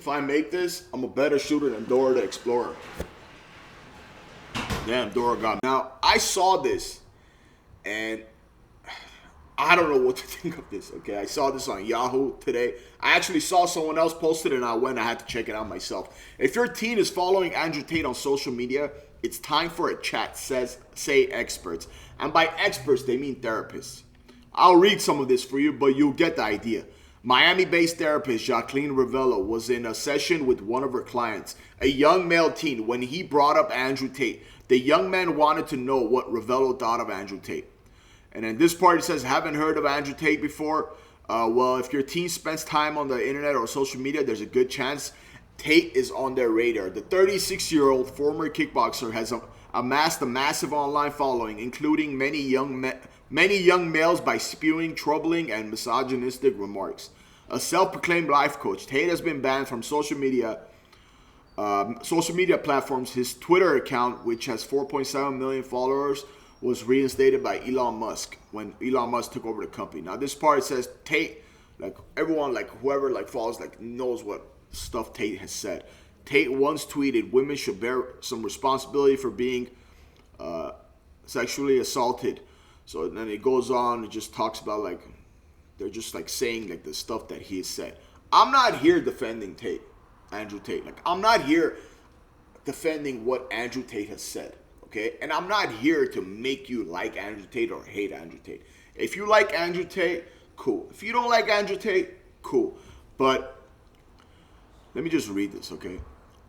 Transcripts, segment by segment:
if I make this, I'm a better shooter than Dora the Explorer. Damn, Dora got me. Now, I saw this, and I don't know what to think of this, okay? I saw this on Yahoo today. I actually saw someone else posted it, and I had to check it out myself. If your teen is following Andrew Tate on social media, it's time for a chat, say experts. And by experts, they mean therapists. I'll read some of this for you, but you'll get the idea. Miami-based therapist Jacqueline Ravello was in a session with one of her clients, a young male teen, when he brought up Andrew Tate. The young man wanted to know what Ravello thought of Andrew Tate. And then this part, it says, haven't heard of Andrew Tate before? Well, if your teen spends time on the internet or social media, there's a good chance Tate is on their radar. The 36-year-old former kickboxer has amassed a massive online following, including many young males, by spewing troubling and misogynistic remarks. A self-proclaimed life coach, Tate has been banned from social media platforms. His Twitter account, which has 4.7 million followers, was reinstated by Elon Musk when Elon Musk took over the company. Now, this part says Tate, like everyone, like whoever like follows, like knows what stuff Tate has said. Tate once tweeted, "Women should bear some responsibility for being sexually assaulted." So then it goes on. It just talks about like they're just like saying like the stuff that he has said. I'm not here defending Andrew Tate. Like I'm not here defending what Andrew Tate has said. Okay, and I'm not here to make you like Andrew Tate or hate Andrew Tate. If you like Andrew Tate, cool. If you don't like Andrew Tate, cool. But let me just read this, okay?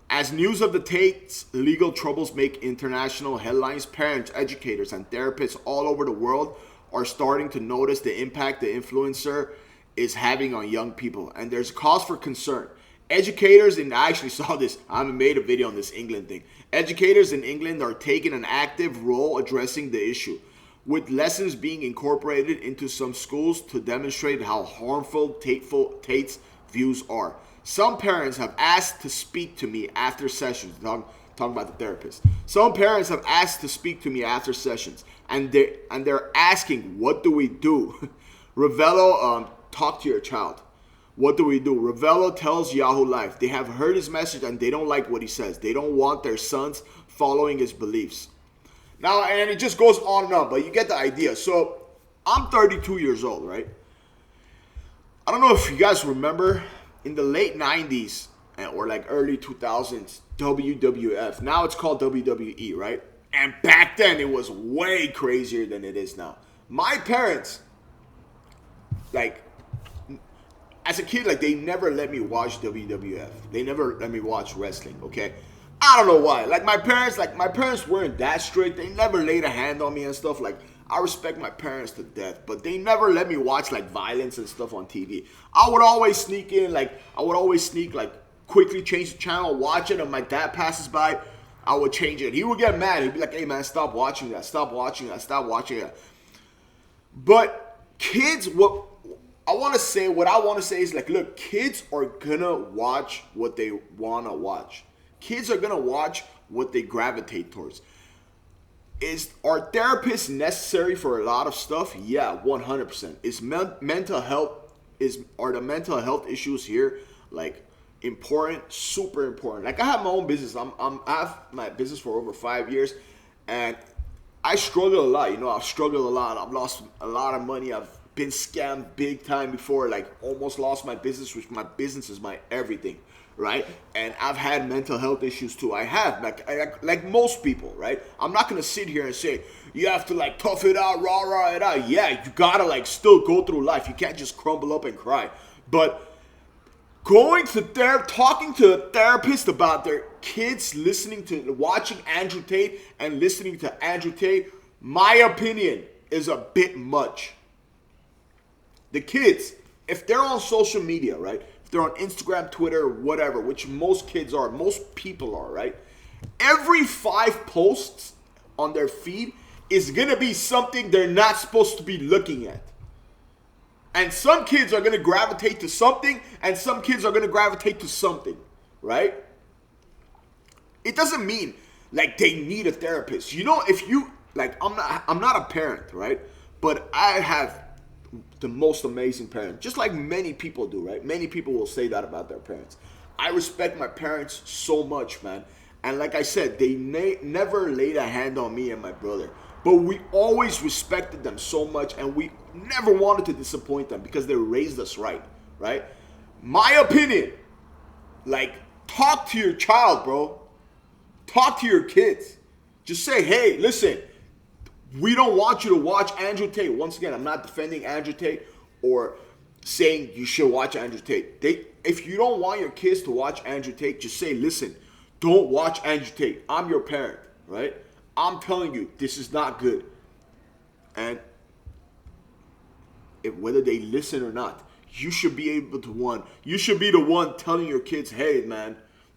As news of the Tate's legal troubles make international headlines, parents, educators, and therapists all over the world are starting to notice the impact the influencer is having on young people, and there's cause for concern. Educators, and I actually saw this, I haven't made a video on this England thing. Educators in England are taking an active role addressing the issue, with lessons being incorporated into some schools to demonstrate how harmful Tate's views are. Some parents have asked to speak to me after sessions. Talking about the therapist. Some parents have asked to speak to me after sessions, and they're asking, what do we do? Ravello, talk to your child. What do we do? Ravello tells Yahoo Life they have heard his message and they don't like what he says. They don't want their sons following his beliefs. Now, and it just goes on and on, but you get the idea. So, I'm 32 years old, right? I don't know if you guys remember, in the late 90s or like early 2000s, WWF. Now it's called WWE, right? And back then, it was way crazier than it is now. My parents, like, as a kid, like, they never let me watch WWF. They never let me watch wrestling, okay? I don't know why. Like, my parents weren't that strict. They never laid a hand on me and stuff. Like, I respect my parents to death, but they never let me watch, like, violence and stuff on TV. I would always sneak, like, quickly change the channel, watch it, and my dad passes by, I would change it. He would get mad. He'd be like, hey, man, stop watching that. Stop watching that. Stop watching that. But kids, what I want to say is, like, look, kids are going to watch what they want to watch. Kids are going to watch what they gravitate towards. Are therapists necessary for a lot of stuff? Yeah, 100%. Are the mental health issues here, like, important? Super important. Like, I have my own business. I have my business for over 5 years, and I struggle a lot. You know, I've struggled a lot. I've lost a lot of money. I've been scammed big time before, like almost lost my business, which my business is my everything, right? And I've had mental health issues too. I have, like most people, right? I'm not gonna sit here and say you have to like tough it out, rah it out. Yeah, you gotta like still go through life. You can't just crumble up and cry. But talking to a therapist about their kids watching Andrew Tate and listening to Andrew Tate, my opinion is a bit much. The kids, if they're on social media, right? If they're on Instagram, Twitter, whatever, which most kids are, most people are, right? Every 5 posts on their feed is going to be something they're not supposed to be looking at. And some kids are going to gravitate to something, and some kids are going to gravitate to something, right? It doesn't mean, like, they need a therapist. You know, if you, like, I'm not a parent, right? But I have the most amazing parents, just like many people do, right? Many people will say that about their parents. I respect my parents so much, man. And like I said, they never laid a hand on me and my brother. But we always respected them so much, and we never wanted to disappoint them because they raised us right, right? My opinion, like, talk to your child, bro. Talk to your kids. Just say, hey, listen, we don't want you to watch Andrew Tate. Once again, I'm not defending Andrew Tate or saying you should watch Andrew Tate. If you don't want your kids to watch Andrew Tate, just say, listen, don't watch Andrew Tate. I'm your parent, right? I'm telling you, this is not good. And whether they listen or not, you should be able to you should be the one telling your kids, hey, man,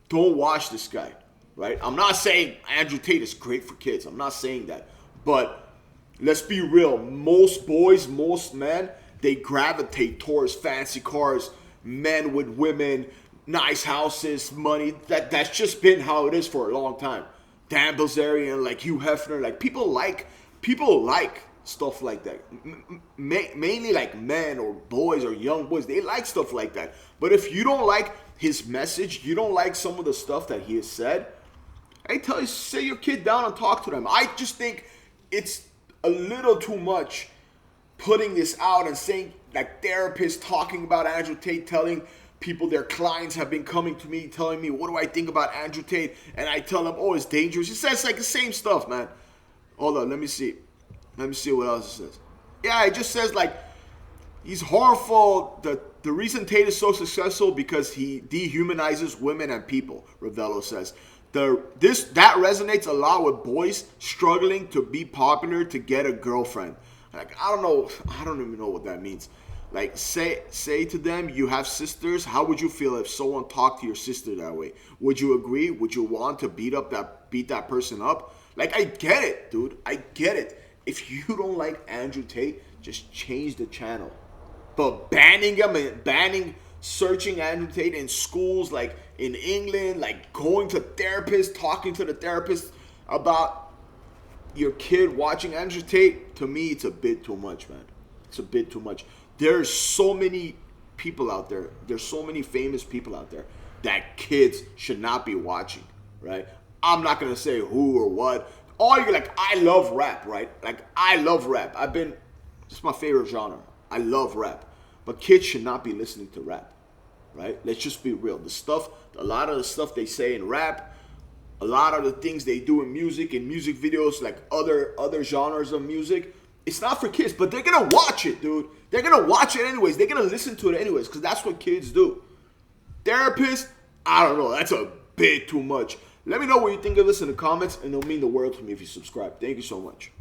don't watch this guy, right? I'm not saying Andrew Tate is great for kids. I'm not saying that. But let's be real. Most boys, most men, they gravitate towards fancy cars, men with women, nice houses, money. That's just been how it is for a long time. Dan Bilzerian, like Hugh Hefner, like people like stuff like that. Mainly like men or boys or young boys, they like stuff like that. But if you don't like his message, you don't like some of the stuff that he has said, sit your kid down and talk to them. I just think it's a little too much putting this out and saying, like, therapists talking about Andrew Tate, telling people, their clients have been coming to me, telling me, what do I think about Andrew Tate? And I tell them, oh, it's dangerous. It says like the same stuff, man. Hold on, let me see. Let me see what else it says. Yeah, it just says, like, he's harmful. The reason Tate is so successful because he dehumanizes women and people, Ravello says. That resonates a lot with boys struggling to be popular to get a girlfriend. Like, I don't even know what that means. Like, say to them, you have sisters. How would you feel if someone talked to your sister that way? Would you agree? Would you want to beat that person up? Like, I get it, dude. I get it. If you don't like Andrew Tate, just change the channel. But banning him and searching Andrew Tate in schools, like in England, like going to therapists, talking to the therapist about your kid watching Andrew Tate, to me, it's a bit too much, man. It's a bit too much. There's so many people out there. There's so many famous people out there that kids should not be watching, right? I'm not going to say who or what. I love rap, right? Like, I love rap. It's my favorite genre. I love rap. But kids should not be listening to rap, right? Let's just be real. A lot of the stuff they say in rap, a lot of the things they do in music videos, like other genres of music, it's not for kids, but they're going to watch it, dude. They're going to watch it anyways. They're going to listen to it anyways, because that's what kids do. Therapists, I don't know. That's a bit too much. Let me know what you think of this in the comments, and it'll mean the world to me if you subscribe. Thank you so much.